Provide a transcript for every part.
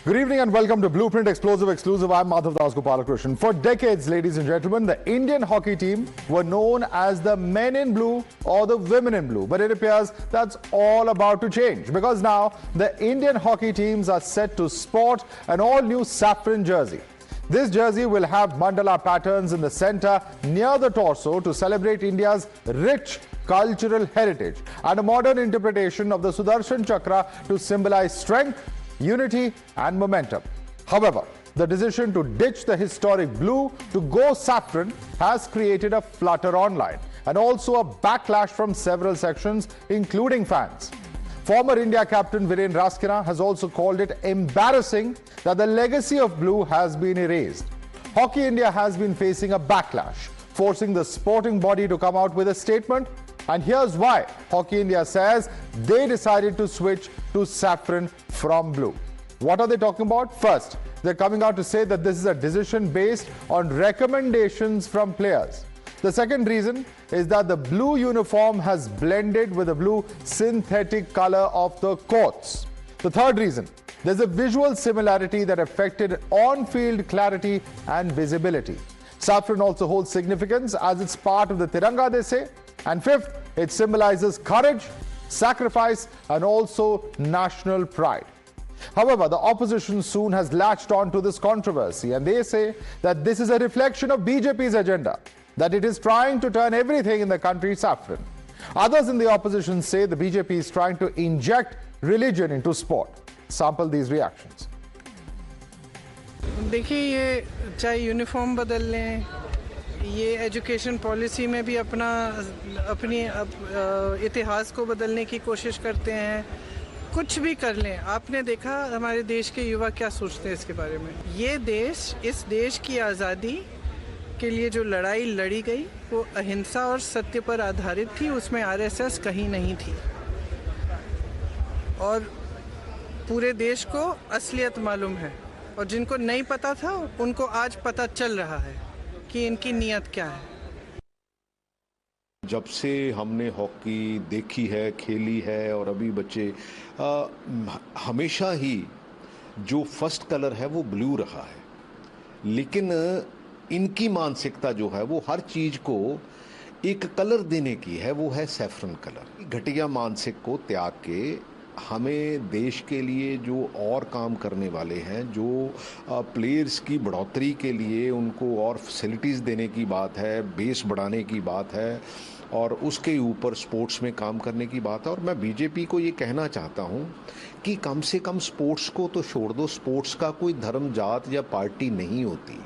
Good evening and welcome to Blueprint Explosive Exclusive. I'm Madhav Das Gopalakrishnan. For decades, ladies and gentlemen, the Indian hockey team were known as the men in blue or the women in blue. But it appears that's all about to change because now the Indian hockey teams are set to sport an all-new saffron jersey. This jersey will have mandala patterns in the center near the torso to celebrate India's rich cultural heritage and a modern interpretation of the Sudarshan Chakra to symbolize strength, unity and momentum. However, the decision to ditch the historic blue to go saffron has created a flutter online and also a backlash from several sections, including fans. Former India captain Viren Raskina has also called it embarrassing that the legacy of blue has been erased. Hockey India has been facing a backlash, forcing the sporting body to come out with a statement. And here's why Hockey India says they decided to switch to saffron from blue. What are they talking about? First, they're coming out to say that this is a decision based on recommendations from players. The second reason is that the blue uniform has blended with the blue synthetic color of the courts. The third reason, there's a visual similarity that affected on-field clarity and visibility. Saffron also holds significance as it's part of the Tiranga, they say. And fifth, it symbolizes courage, sacrifice and also national pride. However, the opposition soon has latched on to this controversy and they say that this is a reflection of BJP's agenda, that it is trying to turn everything in the country saffron. Others in the opposition say the BJP is trying to inject religion into sport. Sample these reactions. देखिए ये चाहे uniform बदल लें, ये education policy में भी अपनी इतिहास को बदलने की कोशिश करते हैं, कुछ भी कर लें। आपने देखा हमारे देश के युवा क्या सोचते हैं इसके बारे में। ये देश, इस देश की आज़ादी के लिए जो लड़ाई लड़ी गई वो अहिंसा और सत्य पर आधारित थी, उसमें आरएसएस कहीं नहीं थी और पूरे देश को असलियत मालूम है और जिनको नहीं पता था उनको आज पता चल रहा है कि इनकी नीयत क्या है। जब से हमने हॉकी देखी है, खेली है और अभी बच्चे हमेशा ही जो फर्स्ट कलर है वो ब्लू रहा है, लेकिन इनकी मानसिकता जो है वो हर चीज को एक कलर देने की है, वो है सैफरन कलर। घटिया मानसिक को त्याग के हमें देश के लिए जो और काम करने वाले हैं, जो प्लेयर्स की बढ़ोतरी के लिए उनको और फैसिलिटीज़ देने की बात है, बेस बढ़ाने की बात है और उसके ऊपर स्पोर्ट्स में काम करने की बात है। और मैं बीजेपी को ये कहना चाहता हूँ कि कम से कम स्पोर्ट्स को तो छोड़ दो, स्पोर्ट्स का कोई धर्म, जात या पार्टी नहीं होती।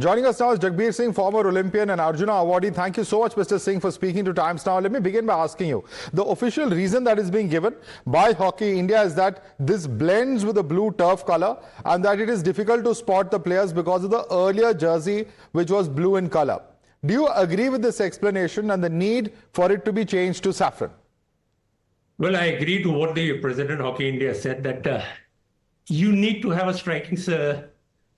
Joining us now is Jagbir Singh, former Olympian and Arjuna awardee. Thank you so much, Mr. Singh, for speaking to Times Now. Let me begin by asking you, the official reason that is being given by Hockey India is that this blends with the blue turf color and that it is difficult to spot the players because of the earlier jersey, which was blue in color. Do you agree with this explanation and the need for it to be changed to saffron? Well, I agree to what the President of Hockey India said, that you need to have a striking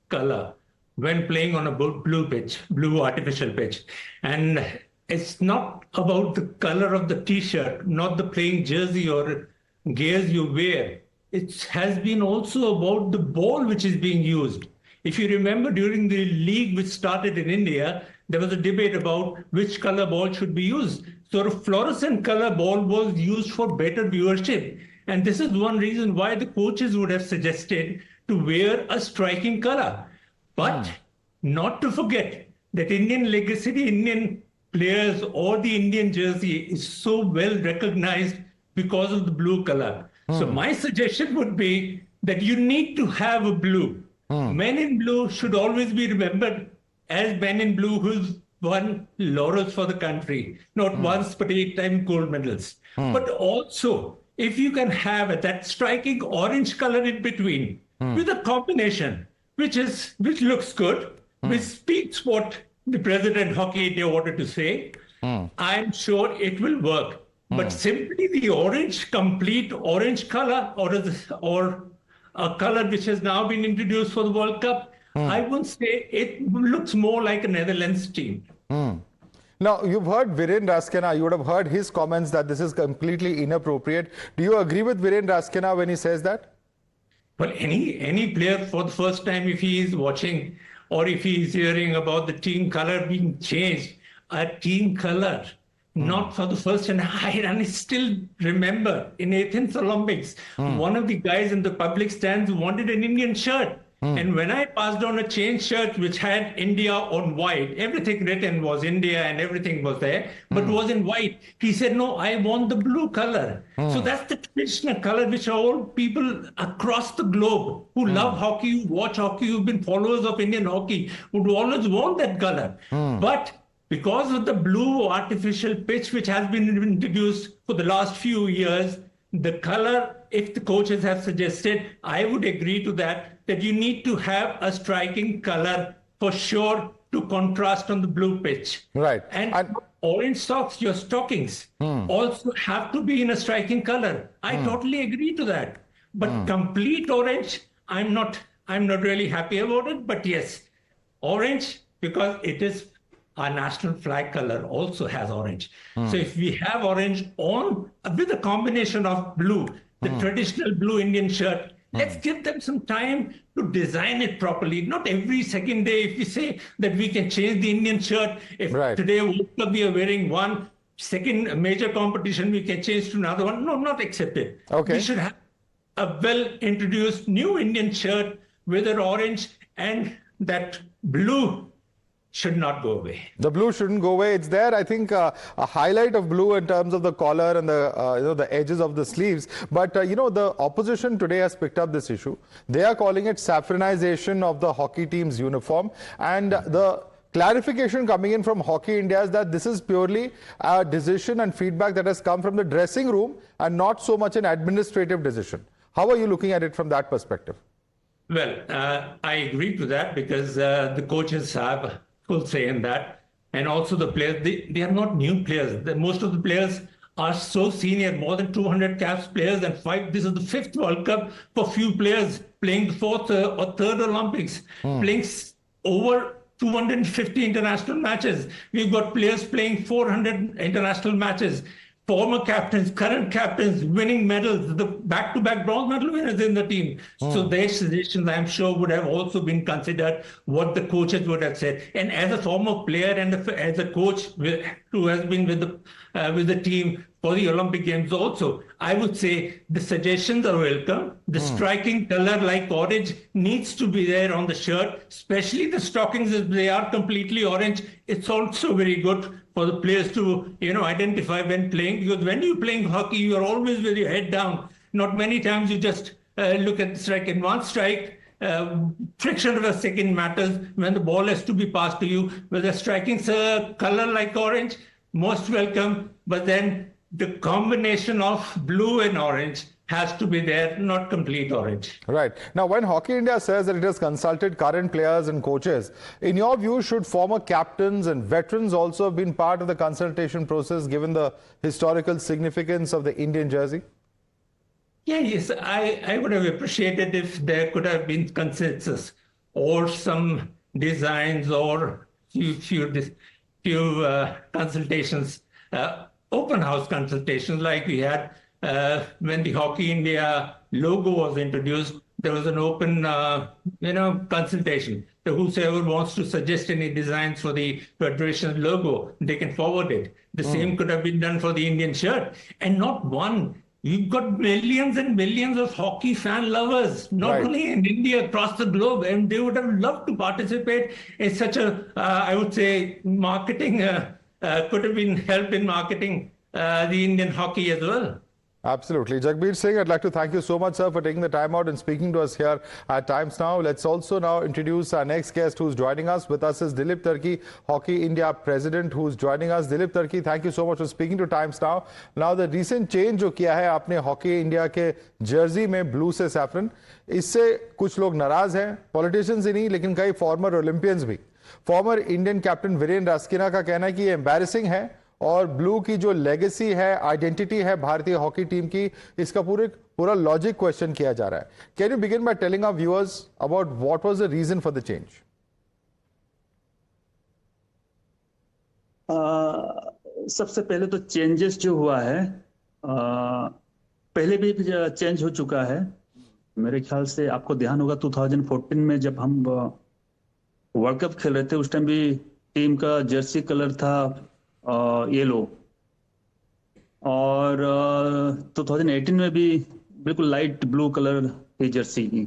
color when playing on a blue pitch, blue artificial pitch. And it's not about the color of the t-shirt, not the playing jersey or gears you wear. It has been also about the ball which is being used. If you remember, during the league which started in India, there was a debate about which color ball should be used. So a fluorescent color ball was used for better viewership. And this is one reason why the coaches would have suggested to wear a striking color. But not to forget that Indian legacy, the Indian players or the Indian jersey is so well recognized because of the blue color. So my suggestion would be that you need to have a blue. Men in blue should always be remembered as men in blue who's won laurels for the country, not once but 8 times gold medals. But also, if you can have that striking orange color in between with a combination which looks good, which speaks what the President of Hockey India wanted to say, I'm sure it will work. But simply the orange, complete orange color or a color which has now been introduced for the World Cup, I would say it looks more like a Netherlands team. Now, you've heard Viren Raskina. You would have heard his comments that this is completely inappropriate. Do you agree with Viren Raskina when he says that? Well, any player for the first time, if he is watching or if he is hearing about the team color being changed, a team color, not for the first time. I still remember in Athens Olympics, one of the guys in the public stands wanted an Indian shirt. And when I passed on a change shirt which had India on white, everything written was India and everything was there, but was in white. He said, no, I want the blue color. So that's the traditional color which all people across the globe who love hockey, who watch hockey, who've been followers of Indian hockey, would always want that color. But because of the blue artificial pitch which has been introduced for the last few years, the color, if the coaches have suggested, I would agree to that you need to have a striking color for sure to contrast on the blue pitch. Right. And orange socks, your stockings, also have to be in a striking color. I totally agree to that. But complete orange, I'm not really happy about it. But yes, orange, because it is our national flag color also has orange. So if we have orange on with a combination of blue, the traditional blue Indian shirt, let's give them some time to design it properly. Not every second day, if we say that we can change the Indian shirt, if today we are wearing one, second major competition, we can change to another one. No, not accepted. Okay. We should have a well-introduced new Indian shirt with an orange, and that blue should not go away. The blue shouldn't go away. It's there, I think, a highlight of blue in terms of the collar and the the edges of the sleeves. But the opposition today has picked up this issue. They are calling it saffronization of the hockey team's uniform, and the clarification coming in from Hockey India is that this is purely a decision and feedback that has come from the dressing room and not so much an administrative decision. How are you looking at it from that perspective? Well, I agree to that because the coaches have full say in that. And also the players, they are not new players. Most of the players are so senior, more than 200 caps players, and this is the 5th World Cup for few players, playing the 4th or 3rd Olympics, playing over 250 international matches. We've got players playing 400 international matches. Former captains, current captains, winning medals, the back-to-back bronze medal winners in the team. So their suggestions, I'm sure, would have also been considered what the coaches would have said. And as a former player and as a coach who has been with the team for the Olympic Games also, I would say the suggestions are welcome. The striking color like orange needs to be there on the shirt, especially the stockings, if they are completely orange. It's also very good for the players to, identify when playing, because when you're playing hockey, you are always with your head down. Not many times you just look at the strike. In one strike, fraction of a second matters when the ball has to be passed to you. Whether striking color like orange, most welcome, but then the combination of blue and orange has to be there, not complete orange. Right. Now, when Hockey India says that it has consulted current players and coaches, in your view, should former captains and veterans also have been part of the consultation process, given the historical significance of the Indian jersey? Yeah, yes, I would have appreciated if there could have been consensus or some designs or few consultations, open house consultations like we had when the Hockey India logo was introduced. There was an open, consultation. So whosoever wants to suggest any designs for the Federation logo, they can forward it. The same could have been done for the Indian shirt. And not one. You've got millions and millions of hockey fan lovers, not only in India, across the globe, and they would have loved to participate in such a, I would say, marketing, could have been helped in marketing the Indian hockey as well. Absolutely. Jagbir Singh, I'd like to thank you so much, sir, for taking the time out and speaking to us here at Times Now. Let's also now introduce our next guest who's joining us. With us is Dilip Turkey, Hockey India President, who's joining us. Dilip Turkey, thank you so much for speaking to Times Now. Now, the recent change जो किया है आपने Hockey India के jersey में blue से saffron, इससे कुछ लोग नाराज हैं, politicians ही नहीं, लेकिन कई former Olympians भी. Former Indian captain Viren Raskina का कहना है कि ये embarrassing है और ब्लू की जो लेगेसी है, आइडेंटिटी है भारतीय हॉकी टीम की, इसका पूरा लॉजिक क्वेश्चन किया जा रहा है. Can you begin by telling our viewers about what was the reason for the change? सबसे पहले तो चेंजेस जो हुआ है, पहले भी चेंज हो चुका है. मेरे ख्याल से आपको ध्यान होगा 2014 में जब हम वर्ल्ड कप खेल रहे थे, उस टाइम भी टीम का जर्सी कलर था येलो, और 2018 में भी बिल्कुल लाइट ब्लू कलर की जर्सी की।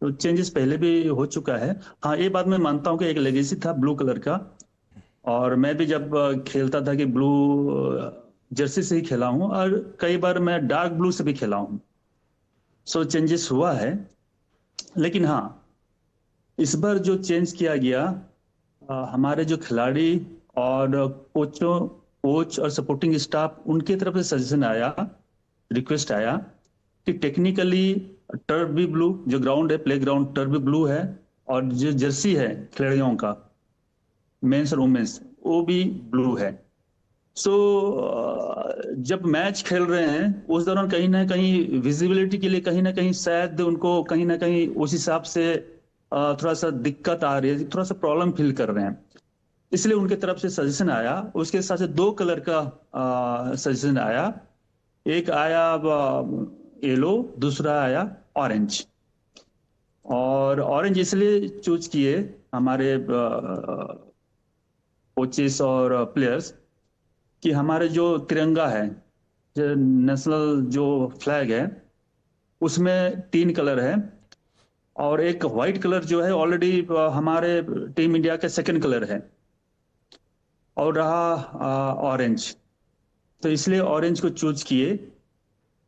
तो चेंजेस पहले भी हो चुका है। हाँ, ये बात मैं मानता हूँ कि एक लेगेसी था ब्लू कलर का, और मैं भी जब खेलता था कि ब्लू जर्सी से ही खेला हूँ, और कई बार मैं डार्क ब्लू से भी खेला हूँ। सो चेंजेस हुआ है। लेकिन हाँ, इस बार जो चेंज किया गया, हमारे जो खिलाड़ी और कोच और सपोर्टिंग स्टाफ, उनकी तरफ से सजेशन आया, रिक्वेस्ट आया कि टेक्निकली टर्फ भी ब्लू, जो ग्राउंड है प्ले ग्राउंड टर्फ भी ब्लू है, और जो जर्सी है खिलाड़ियों का मेंस और वुमेन्स वो भी ब्लू है। सो जब मैच खेल रहे हैं उस दौरान कहीं ना कहीं विजिबिलिटी के लिए कहीं ना कहीं शायद उनको कहीं ना कहीं उस हिसाब से थोड़ा सा दिक्कत आ रही है, थोड़ा सा प्रॉब्लम फील कर रहे हैं। इसलिए उनके तरफ से सजेशन आया, उसके साथ से 2 कलर का सजेशन आया। एक आया येलो, दूसरा आया ऑरेंज। और ऑरेंज इसलिए चूज किए हमारे कोचेस और प्लेयर्स कि हमारे जो तिरंगा है, जो नेशनल जो फ्लैग है, उसमें 3 कलर है, और एक व्हाइट कलर जो है ऑलरेडी हमारे टीम इंडिया का सेकंड कलर है, और रहा ऑरेंज। तो इसलिए ऑरेंज को चूज किए,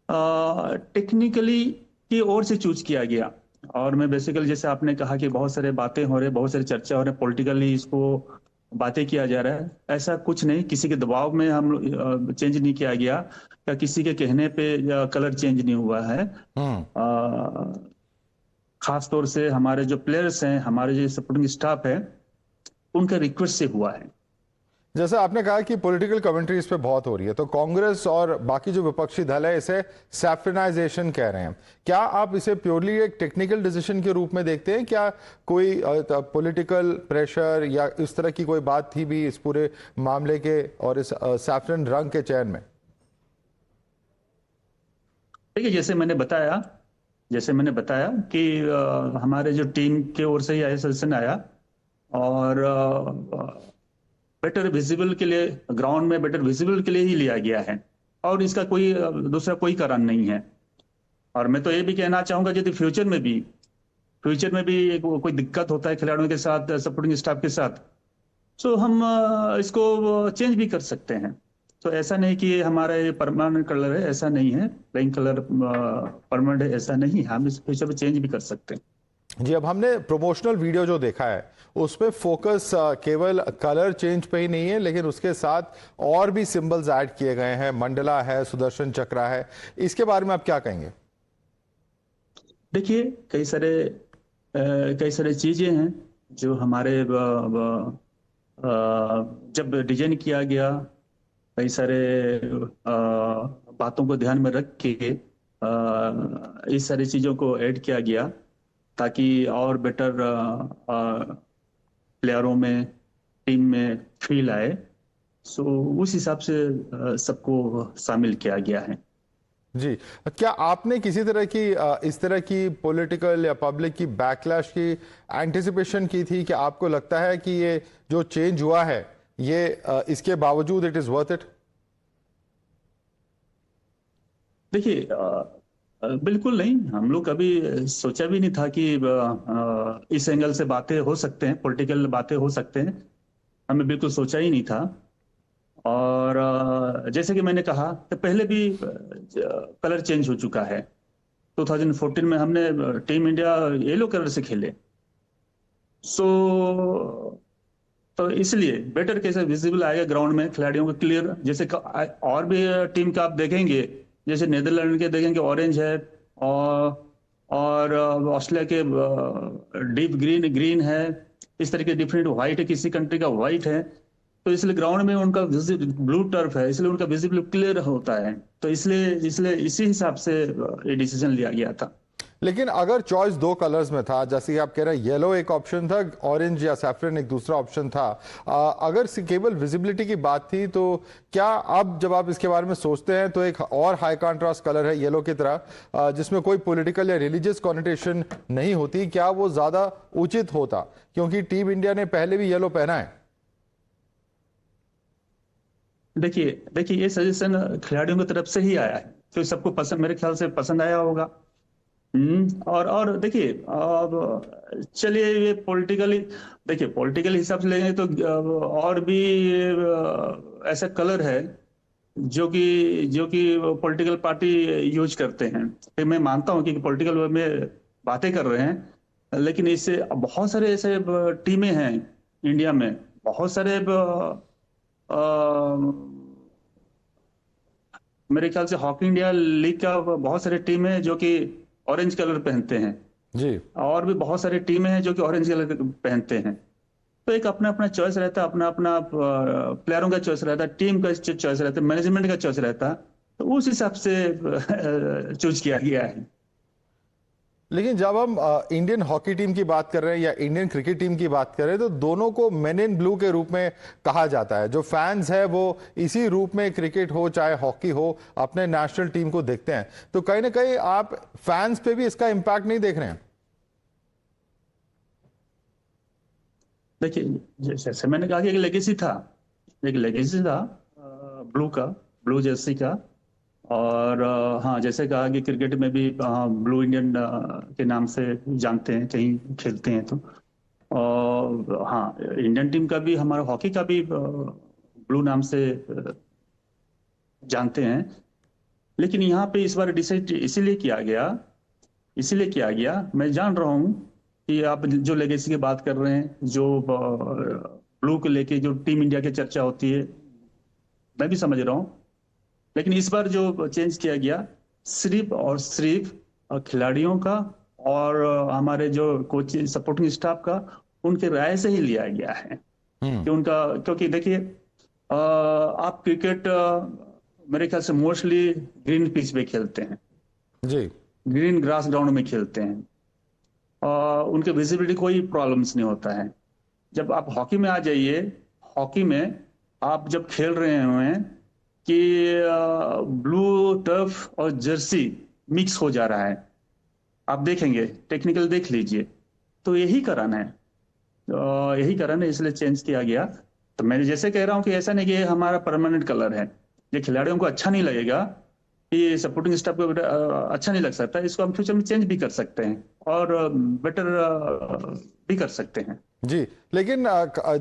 टेक्निकली की ओर से चूज किया गया। और मैं बेसिकली, जैसे आपने कहा कि बहुत सारे बातें हो रहे, बहुत सारी चर्चा हो रहे, पॉलिटिकली इसको बातें किया जा रहा है, ऐसा कुछ नहीं। किसी के दबाव में हम चेंज नहीं किया गया, या किसी के कहने पे कलर चेंज नहीं हुआ है। खास तौर से हमारे जो प्लेयर्स हैं, हमारे जो सपोर्टिंग स्टाफ है, उनका रिक्वेस्ट से हुआ है। जैसे आपने कहा कि पॉलिटिकल कमेंट्री इस पे बहुत हो रही है, तो कांग्रेस और बाकी जो विपक्षी दल है इसे सैफ्रनाइजेशन कह रहे हैं। क्या आप इसे प्योरली एक टेक्निकल डिसीजन के रूप में देखते हैं? क्या कोई पॉलिटिकल प्रेशर या इस तरह की कोई बात थी भी इस पूरे मामले के और इस सैफ्रन रंग के चयन में? देखिए, जैसे मैंने बताया कि हमारे जो टीम के ओर से ही सजेशन आया, और बेटर विजिबल के लिए, ग्राउंड में बेटर विजिबल के लिए ही लिया गया है, और इसका कोई दूसरा कोई कारण नहीं है। और मैं तो ये भी कहना चाहूंगा, यदि फ्यूचर में भी कोई दिक्कत होता है खिलाड़ियों के साथ, सपोर्टिंग स्टाफ के साथ, तो हम इसको चेंज भी कर सकते हैं। तो ऐसा नहीं कि ये हमारा ये परमानेंट कलर है, ऐसा नहीं है। प्लेइंग कलर परमानेंट है, ऐसा नहीं है। हम इस फ्यूचर में चेंज भी कर सकते हैं। जी, अब हमने प्रमोशनल वीडियो जो देखा है उसमें फोकस केवल कलर चेंज पे ही नहीं है, लेकिन उसके साथ और भी सिंबल्स ऐड किए गए हैं। मंडला है, सुदर्शन चक्र है, इसके बारे में आप क्या कहेंगे? देखिए, कई सारे चीजें हैं जो हमारे जब डिजाइन किया गया, कई सारे बातों को ध्यान में रख के इस सारी चीजों को ऐड किया गया, ताकि और बेटर प्लेयरों में, टीम में फील आए। सो उस हिसाब से सबको शामिल किया गया है। जी, क्या आपने किसी तरह की इस तरह की पॉलिटिकल या पब्लिक की बैकलैश की एंटिसिपेशन की थी कि आपको लगता है कि ये जो चेंज हुआ है ये इसके बावजूद इट इज वर्थ इट? देखिए, बिल्कुल नहीं। हम लोग कभी सोचा भी नहीं था कि इस एंगल से बातें हो सकते हैं, पॉलिटिकल बातें हो सकते हैं। हमें बिल्कुल सोचा ही नहीं था। और जैसे कि मैंने कहा कि पहले भी कलर चेंज हो चुका है। 2014 में हमने टीम इंडिया येलो कलर से खेले। सो तो इसलिए बेटर कैसे विजिबल आएगा ग्राउंड में, खिलाड़ियों को क्लियर। जैसे और भी टीम का आप देखेंगे, जैसे नीदरलैंड के देखेंगे ऑरेंज है, और ऑस्ट्रेलिया के डीप ग्रीन है, इस तरह के डिफरेंट व्हाइट है, किसी कंट्री का व्हाइट है। तो इसलिए ग्राउंड में उनका ब्लू टर्फ है, इसलिए उनका विजिबल क्लियर होता है। तो इसलिए इसी हिसाब से ये डिसीजन लिया गया था। लेकिन अगर चॉइस दो कलर्स में था, जैसे कि आप कह रहे हैं येलो एक ऑप्शन था, ऑरेंज या सैफरन एक दूसरा ऑप्शन था, अगर केवल विजिबिलिटी की बात थी तो क्या अब जब आप इसके बारे में सोचते हैं तो एक और हाई कॉन्ट्रास्ट कलर है येलो की तरह, जिसमें कोई पॉलिटिकल या रिलीजियस कॉन्नोटेशन नहीं होती, क्या वो ज्यादा उचित होता? क्योंकि टीम इंडिया ने पहले भी येलो पहना है। देखिए देखिए, ये सजेशन खिलाड़ियों की तरफ से ही आया है, तो सबको पसंद, मेरे ख्याल से पसंद आया होगा। और देखिए, अब चलिए ये पॉलिटिकली, देखिए पॉलिटिकल हिसाब से लेंगे तो और भी ऐसा कलर है जो कि पॉलिटिकल पार्टी यूज करते हैं। फिर मैं मानता हूं कि पॉलिटिकल में बातें कर रहे हैं, लेकिन इससे बहुत सारे ऐसे टीमें हैं इंडिया में, बहुत सारे मेरे ख्याल से हॉकी इंडिया लीग का बहुत सारे टीम है जो कि ऑरेंज कलर पहनते हैं, जी। और भी बहुत सारे टीमें हैं जो कि ऑरेंज कलर पहनते हैं। तो एक अपना अपना चॉइस रहता है, अपना अपना प्लेयरों का चॉइस रहता है, टीम का चॉइस रहता है, मैनेजमेंट का चॉइस रहता है, तो उस हिसाब से चूज किया गया है। लेकिन जब हम इंडियन हॉकी टीम की बात कर रहे हैं या इंडियन क्रिकेट टीम की बात कर रहे हैं तो दोनों को मेन इन ब्लू के रूप में कहा जाता है। जो फैंस है वो इसी रूप में क्रिकेट हो चाहे हॉकी हो अपने नेशनल टीम को देखते हैं, तो कहीं ना कहीं आप फैंस पे भी इसका इम्पैक्ट नहीं देख रहे हैं? देखिए, जैसे मैंने कहा कि एक लेगेसी था, ब्लू का, ब्लू जर्सी का। और हाँ, जैसे कहा कि क्रिकेट में भी ब्लू इंडियन के नाम से जानते हैं, कहीं खेलते हैं तो। और हाँ, इंडियन टीम का भी, हमारा हॉकी का भी ब्लू नाम से जानते हैं। लेकिन यहाँ पे इस बार डिसाइड इसीलिए किया गया, मैं जान रहा हूँ कि आप जो लेगेसी की बात कर रहे हैं, जो ब्लू को लेके जो टीम इंडिया की चर्चा होती है, मैं भी समझ रहा हूँ। लेकिन इस बार जो चेंज किया गया, सिर्फ और सिर्फ खिलाड़ियों का और हमारे जो कोचिंग सपोर्टिंग स्टाफ का, उनके राय से ही लिया गया है कि उनका, क्योंकि देखिए आप क्रिकेट मेरे ख्याल से मोस्टली ग्रीन पिच पे खेलते हैं जी, ग्रीन ग्रास ग्राउंड में खेलते हैं, और उनके विजिबिलिटी कोई प्रॉब्लम्स नहीं होता है। जब आप हॉकी में आ जाइए, हॉकी में आप जब खेल रहे हैं कि ब्लू टर्फ और जर्सी मिक्स हो जा रहा है, आप देखेंगे, टेक्निकल देख लीजिए, तो यही कारण है, इसलिए चेंज किया गया। तो मैं जैसे कह रहा हूँ कि ऐसा नहीं कि ये हमारा परमानेंट कलर है, ये खिलाड़ियों को अच्छा नहीं लगेगा, ये सपोर्टिंग स्टाफ को अच्छा नहीं लग सकता, इसको हम फ्यूचर में चेंज भी कर सकते हैं और बेटर भी कर सकते हैं। जी। लेकिन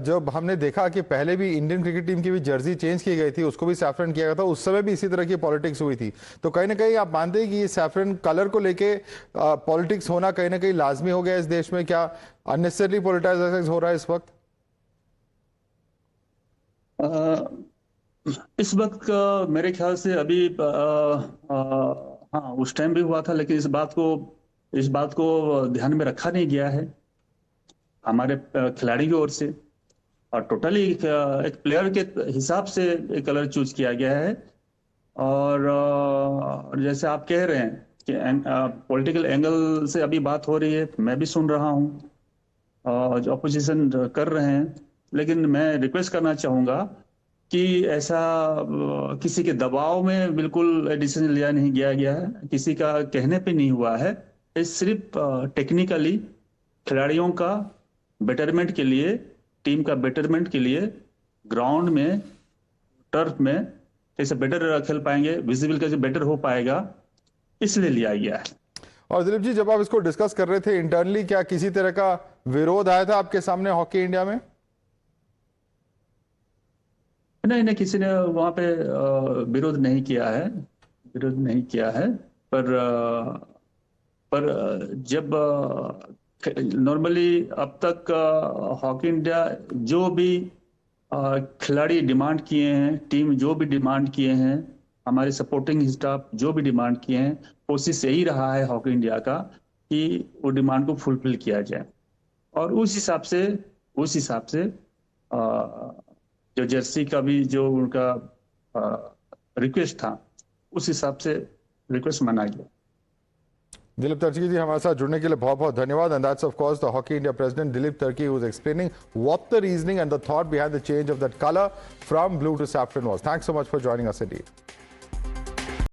जब हमने देखा कि पहले भी इंडियन क्रिकेट टीम की भी जर्सी चेंज की गई थी, उसको भी सैफरन किया गया था, उस समय भी इसी तरह की पॉलिटिक्स हुई थी, तो कहीं ना कहीं आप मानते हैं कि ये सैफरन कलर को लेके पॉलिटिक्स होना कहीं ना कहीं लाजमी हो गया इस देश में? क्या अननेसेसरली पॉलिटिसाइज हो रहा है इस वक्त? इस वक्त मेरे ख्याल से अभी हाँ, उस टाइम भी हुआ था, लेकिन इस बात को ध्यान में रखा नहीं गया है हमारे खिलाड़ी की ओर से, और टोटली एक प्लेयर के हिसाब से एक कलर चूज किया गया है। और जैसे आप कह रहे हैं कि पॉलिटिकल एंगल से अभी बात हो रही है, मैं भी सुन रहा हूँ जो अपोजिशन कर रहे हैं, लेकिन मैं रिक्वेस्ट करना चाहूँगा कि ऐसा किसी के दबाव में बिल्कुल डिसीजन लिया नहीं गया है, किसी का कहने पे नहीं हुआ है, ये सिर्फ टेक्निकली खिलाड़ियों का बेटरमेंट के लिए, टीम का बेटरमेंट के लिए, ग्राउंड में, टर्फ में कैसे बेटर खेल पाएंगे, विजिबल कैसे बेटर हो पाएगा, इसलिए लिया गया है। और दिलीप जी, जब आप इसको डिस्कस कर रहे थे इंटरनली, क्या किसी तरह का विरोध आया था आपके सामने हॉकी इंडिया में? नहीं, किसी ने वहां पे विरोध नहीं किया है, पर जब नॉर्मली अब तक हॉकी इंडिया जो भी खिलाड़ी डिमांड किए हैं, टीम जो भी डिमांड किए हैं, हमारे सपोर्टिंग स्टाफ जो भी डिमांड किए हैं, कोशिश यही रहा है हॉकी इंडिया का कि वो डिमांड को फुलफिल किया जाए। और उस हिसाब से जो जर्सी का भी जो उनका रिक्वेस्ट था, उस हिसाब से रिक्वेस्ट माना गया। दिलीप तर्की जी हमारे साथ जुड़ने के लिए बहुत बहुत धन्यवाद. And that's of course the hockey India president Dilip Turkey who was explaining what the reasoning and the thought behind the change of that color from blue to saffron was. Thanks so much for joining us indeed.